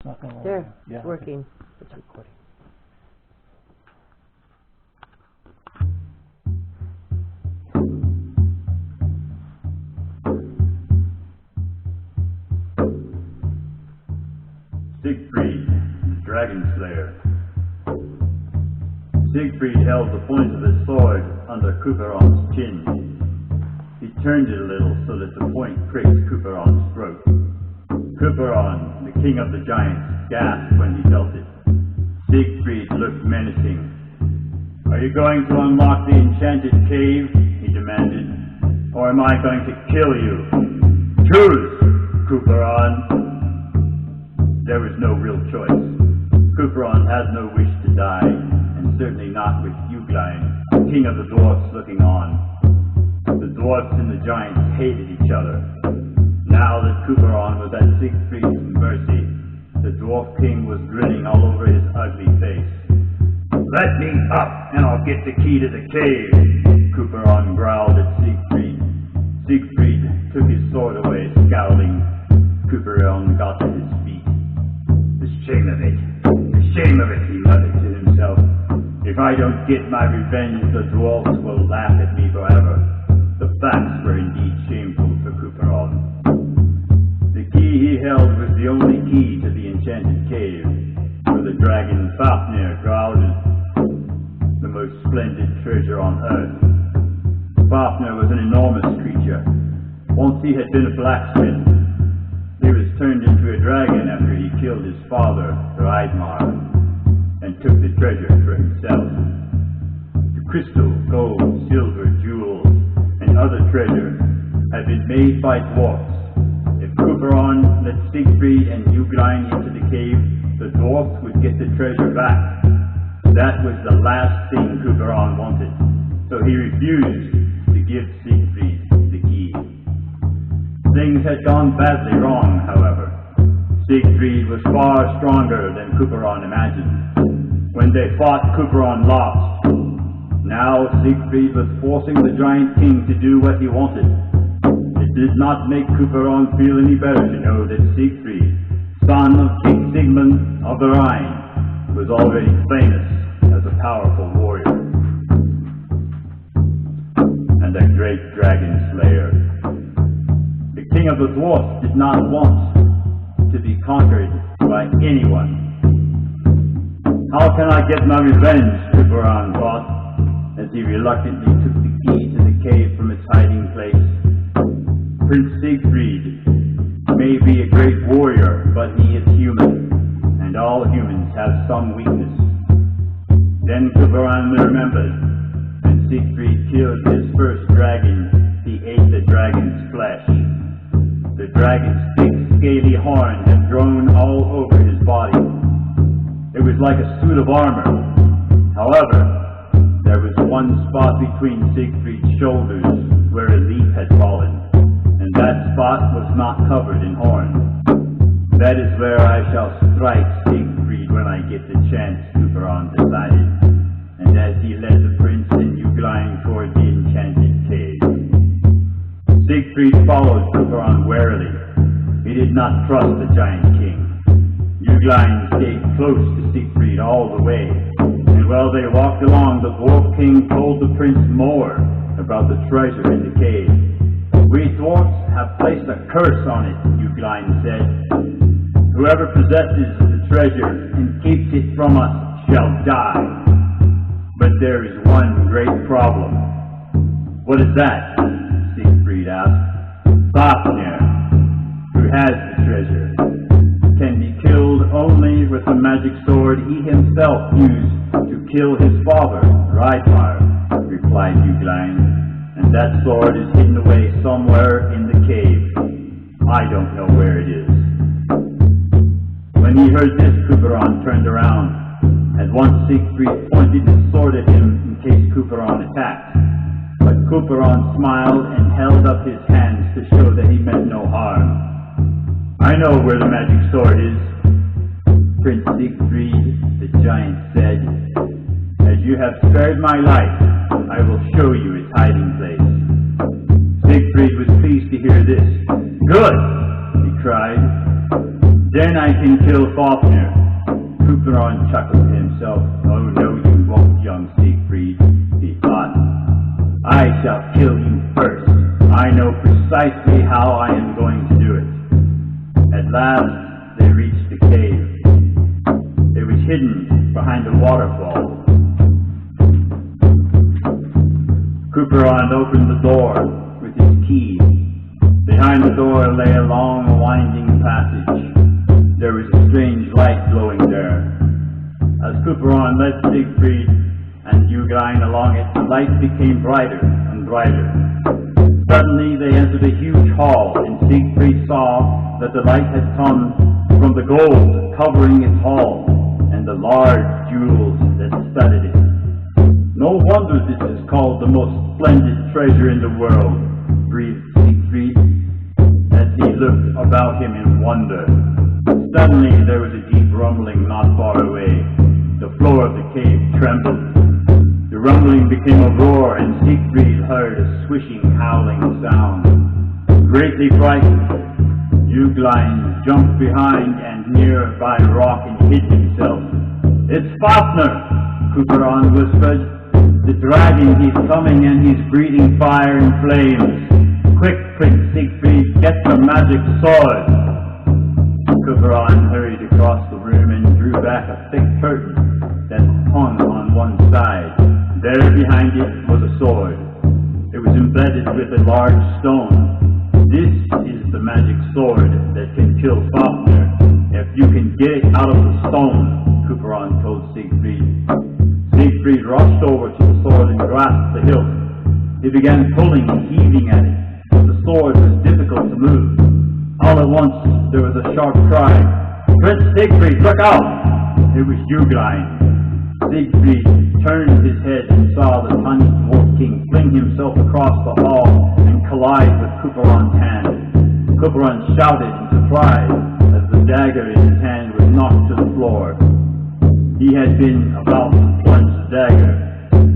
Not gonna There, yeah, it's working. It's recording. Siegfried the Dragon Slayer. Siegfried held the point of his sword under Couperon's chin. He turned it a little so that the point pricked Couperon's throat. Couperon, the king of the giants, gasped when he felt it. Siegfried looked menacing. "Are you going to unlock the enchanted cave?" he demanded. "Or am I going to kill you? Choose, Couperon." There was no real choice. Couperon had no wish to die, and certainly not with Uglein, the king of the dwarfs, looking on. The dwarfs and the giants hated each other. Now that Couperon was at Siegfried's mercy, the dwarf king was grinning all over his ugly face. "Let me up, and I'll get the key to the cave," Couperon growled at Siegfried. Siegfried took his sword away, scowling. Couperon got to his feet. The shame of it, he muttered to himself. "If I don't get my revenge, the dwarfs will laugh at me forever." The facts were indeed shameful for Couperon. The key he held was the only key to the enchanted cave, where the dragon Fafnir guarded the most splendid treasure on earth. Fafnir was an enormous creature. Once he had been a blacksmith. He was turned into a dragon after he killed his father, Reidmar, and took the treasure for himself. The crystal, gold, silver, jewels, and other treasure had been made by dwarfs. If Couperon let Siegfried and Uglein into the cave, the dwarfs would get the treasure back. That was the last thing Couperon wanted, so he refused to give Siegfried the key. Things had gone badly wrong, however. Siegfried was far stronger than Couperon imagined. When they fought, Couperon lost. Now Siegfried was forcing the giant king to do what he wanted. It did not make Couperon feel any better to know that Siegfried, son of King Sigmund of the Rhine, was already famous as a powerful warrior and a great dragon slayer. The king of the dwarfs did not want to be conquered by anyone. "How can I get my revenge?" Couperon thought, as he reluctantly took the key to the cave from its hiding place. "Prince Siegfried may be a great warrior, but he is human, and all humans have some weakness." Then Couperon remembered, when Siegfried killed his first dragon, he ate the dragon's flesh. The dragon's thick, scaly horn had grown all over his body. It was like a suit of armor. However, there was one spot between Siegfried's shoulders where a leaf had fallen, and that spot was not covered in horn. "That is where I shall strike Siegfried when I get the chance," Couperon decided, and as he led the prince and Uglein toward the enchanted cave. Siegfried followed Couperon warily. He did not trust the giant king. Uglein stayed close to Siegfried all the way, and while they walked along, the dwarf king told the prince more about the treasure in the cave. "We dwarfs have placed a curse on it," Uglein said. "Whoever possesses the treasure and keeps it from us shall die. But there is one great problem." "What is that?" Siegfried asked. "Fafnir, who has the treasure, can be killed only with the magic sword he himself used to kill his father, Reidmar," replied Uglein, "and that sword is hidden away somewhere in the cave. I don't know where it is." When he heard this, Couperon turned around. At once Siegfried pointed his sword at him in case Couperon attacked. But Couperon smiled and held up his hands to show that he meant no harm. "I know where the magic sword is, Prince Siegfried," the giant said. "As you have spared my life, I will show you its hiding place." Siegfried was pleased to hear this. "Good!" he cried. Then I can kill Fafnir. Couperon chuckled to himself. Oh no, you won't, young Siegfried, he thought. I shall kill you first. I know precisely how I am going to do it. At last, they reached the cave. It was hidden behind a waterfall. Couperon opened the door with his key. Behind the door lay a long, winding passage. There was a strange light glowing there. As Couperon led Siegfried and Ugain along it, the light became brighter and brighter. Suddenly they entered a huge hall, and Siegfried saw that the light had come from the gold covering its hall and the large jewels that studded it. No wonder this is called the most splendid treasure in the world, breathed Siegfried as he looked about him in wonder. Suddenly there was a deep rumbling not far away. The floor of the cave trembled. The rumbling became a roar, and Siegfried heard a swishing, howling sound. Greatly frightened, Ugain jumped behind and nearby rock and hid himself. It's Fafnir, Couperon whispered. The dragon, he's coming and he's breathing fire and flames. Quick, Prince Siegfried, get the magic sword. Couperon hurried across the room and drew back a thick curtain that hung on one side. There behind it was a sword. It was embedded with a large stone. This is the magic sword that can kill Fafnir if you can get it out of the stone, Couperon told Siegfried. Siegfried rushed over to the sword and grasped the hilt. He began pulling and heaving at it, but the sword was difficult to move. All at once there was a sharp cry. Prince Siegfried, look out! It was Ugain. Siegfried turned his head and saw the tiny dwarf king fling himself across the hall and collide with Couperon's hand. Couperon shouted in surprise as the dagger in his hand was knocked to the floor. He had been about to plunge the dagger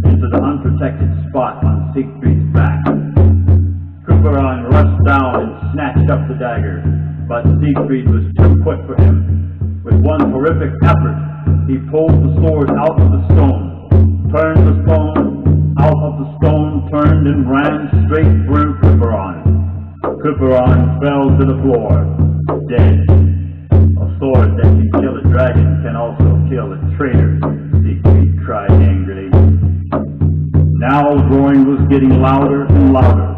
into the unprotected spot on Siegfried's back. Couperon rushed down and snatched up the dagger, but Siegfried was too quick for him. With one horrific effort, he pulled the sword out of the stone, turned the stone out of the stone, turned and ran straight through Couperon. Couperon fell to the floor, dead. A sword that can kill a dragon can also kill a traitor, Siegfried cried angrily. Now the roaring was getting louder and louder.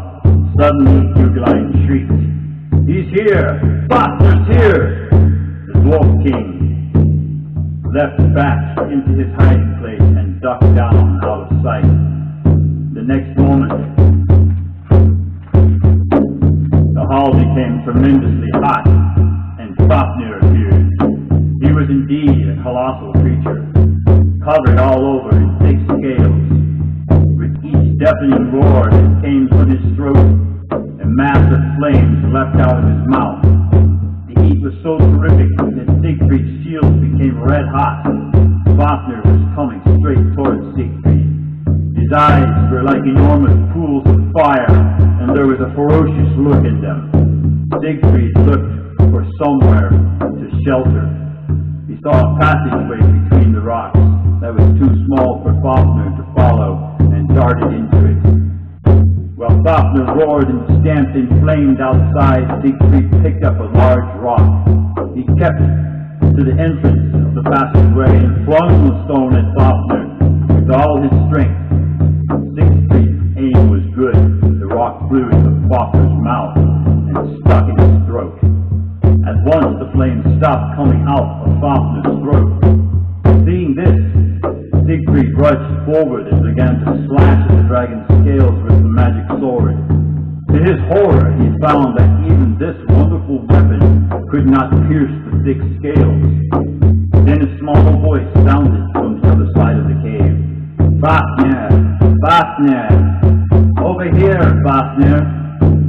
Suddenly Ugain shrieked, He's here! Fafnir's here! The Dwarf King leapt back into his hiding place and ducked down out of sight. The next moment, the hall became tremendously hot, and Fafnir appeared. He was indeed a colossal creature, covered all over in thick scales. With each deafening roar that came from his throat, a mass of flames leapt out of his mouth. The heat was so terrific that Siegfried's shield became red hot. Fafnir was coming straight towards Siegfried. His eyes were like enormous pools of fire, and there was a ferocious look in them. Siegfried looked for somewhere to shelter. He saw a passageway between the rocks that was too small for Fafnir to follow, and darted into it. While Fafnir roared and stamped and flamed outside, Siegfried picked up a large rock. He kept to the entrance of the passageway and flung the stone at Fafnir with all his strength. Siegfried's aim was good. The rock flew into Fafnir's mouth and stuck in his throat. At once the flames stopped coming out of Fafnir's throat. Seeing this, Siegfried rushed forward and began to slash at the dragon's scales with the magic sword. To his horror, he found that even this wonderful weapon could not pierce the thick scales. Then a small voice sounded from the other side of the cave. Fafnir! Fafnir! Over here, Fafnir!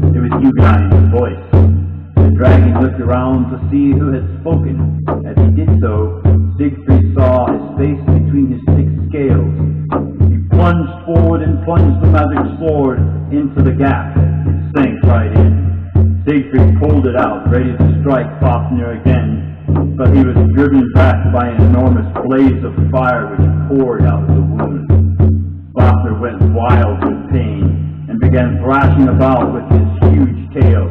It was Ugain's voice. The dragon looked around to see who had spoken. As he did so, Siegfried saw his face between his thick scales. He plunged forward and plunged the magic sword into the gap. It sank right in. Siegfried pulled it out, ready to strike Fafnir again, but he was driven back by an enormous blaze of fire which poured out of the wound. Fafnir went wild with pain and began thrashing about with his huge tail.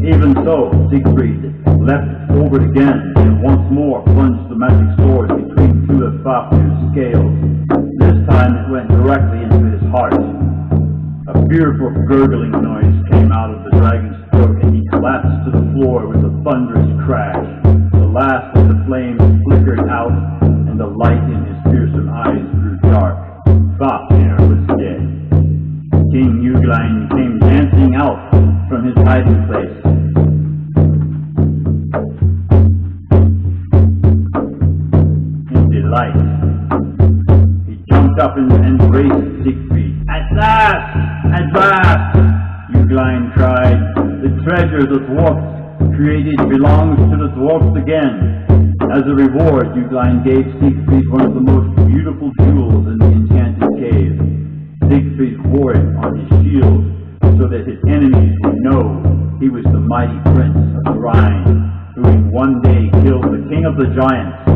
Even so, Siegfried leapt over it again and once more plunged the magic sword between two of Fafnir's scales. This time it went directly into his heart. A fearful gurgling noise came out of the dragon's throat, and he collapsed to the floor with a thunderous crash. The last of the flames flickered out, and the light in his fearsome eyes grew dark. Fafnir was dead. King Uglein came dancing out from his hiding place. In delight, he jumped up and embraced Siegfried. At last! At last! Uglein cried. The treasure the dwarfs created belongs to the dwarfs again. As a reward, Uglein gave Siegfried one of the most beautiful jewels in the enchanted cave. Siegfried wore it on his shield so that his enemies would know he was the mighty prince of the Rhine, who would one day kill the king of the giants